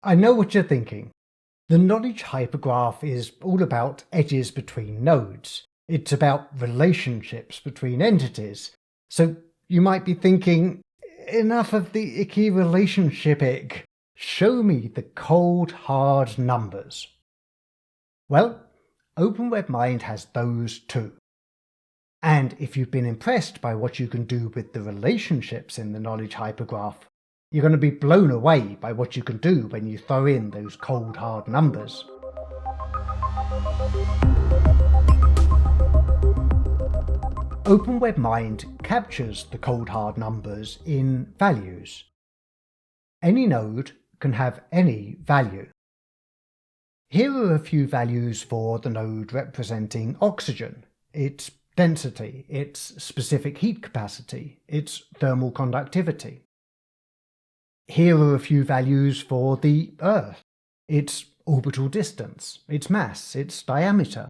I know what you're thinking. The knowledge hypergraph is all about edges between nodes. It's about relationships between entities. So you might be thinking, enough of the icky relationship ick. Show me the cold, hard numbers. Well, OpenWebMind has those too. And if you've been impressed by what you can do with the relationships in the knowledge hypergraph, you're going to be blown away by what you can do when you throw in those cold, hard numbers. OpenWebMind captures the cold, hard numbers in values. Any node can have any value. Here are a few values for the node representing oxygen, its density, its specific heat capacity, its thermal conductivity. Here are a few values for the Earth, its orbital distance, its mass, its diameter.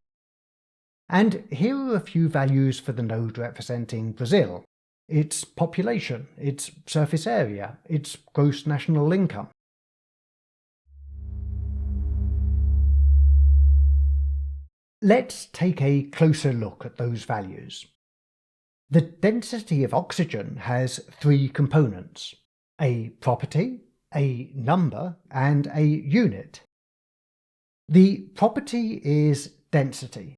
And here are a few values for the node representing Brazil, its population, its surface area, its gross national income. Let's take a closer look at those values. The density of oxygen has three components: a property, a number, and a unit. The property is density.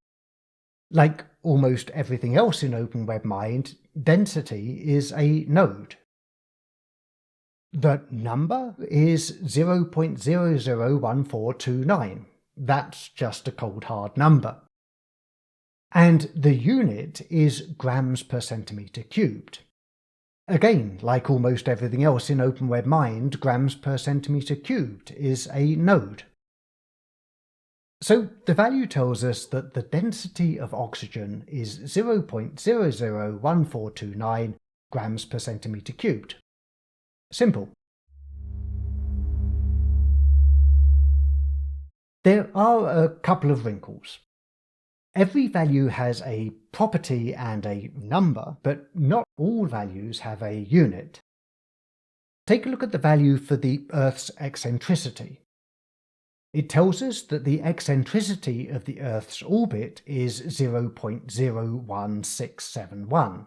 Like almost everything else in OpenWebMind, density is a node. The number is 0.001429. That's just a cold hard number. And the unit is grams per centimeter cubed. Again, like almost everything else in OpenWebMind, grams per centimeter cubed is a node. So the value tells us that the density of oxygen is 0.001429 grams per centimeter cubed. Simple. There are a couple of wrinkles. Every value has a property and a number, but not all values have a unit. Take a look at the value for the Earth's eccentricity. It tells us that the eccentricity of the Earth's orbit is 0.01671.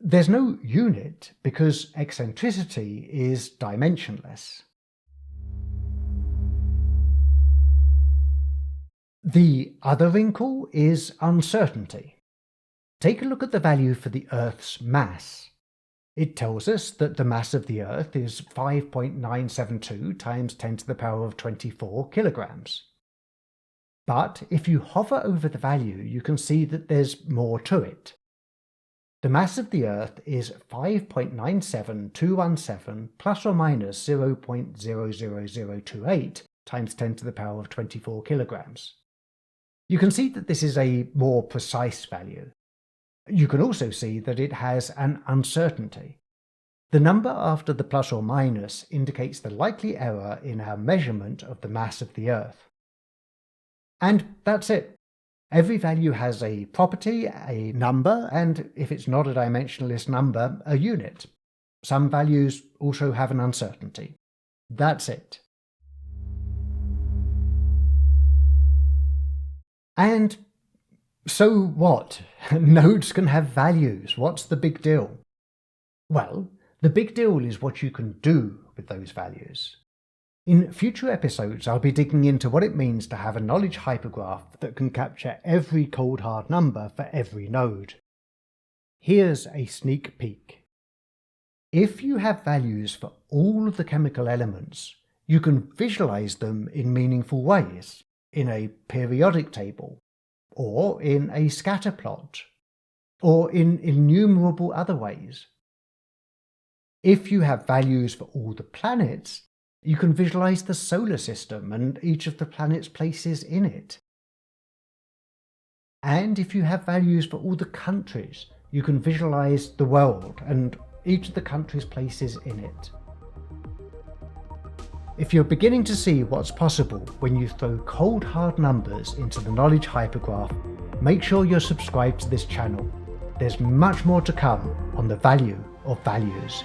There's no unit because eccentricity is dimensionless. The other wrinkle is uncertainty. Take a look at the value for the Earth's mass. It tells us that the mass of the Earth is 5.972 times 10 to the power of 24 kilograms. But if you hover over the value, you can see that there's more to it. The mass of the Earth is 5.97217 plus or minus 0.00028 times 10 to the power of 24 kilograms. You can see that this is a more precise value. You can also see that it has an uncertainty. The number after the plus or minus indicates the likely error in our measurement of the mass of the Earth. And that's it. Every value has a property, a number, and if it's not a dimensionless number, a unit. Some values also have an uncertainty. That's it. And so what? Nodes can have values. What's the big deal? Well, the big deal is what you can do with those values. In future episodes, I'll be digging into what it means to have a knowledge hypergraph that can capture every cold hard number for every node. Here's a sneak peek. If you have values for all of the chemical elements, you can visualize them in meaningful ways, in a periodic table, or in a scatter plot, or in innumerable other ways. If you have values for all the planets, you can visualize the solar system and each of the planet's places in it. And if you have values for all the countries, you can visualize the world and each of the countries' places in it. If you're beginning to see what's possible when you throw cold hard numbers into the knowledge hypergraph, make sure you're subscribed to this channel. There's much more to come on the value of values.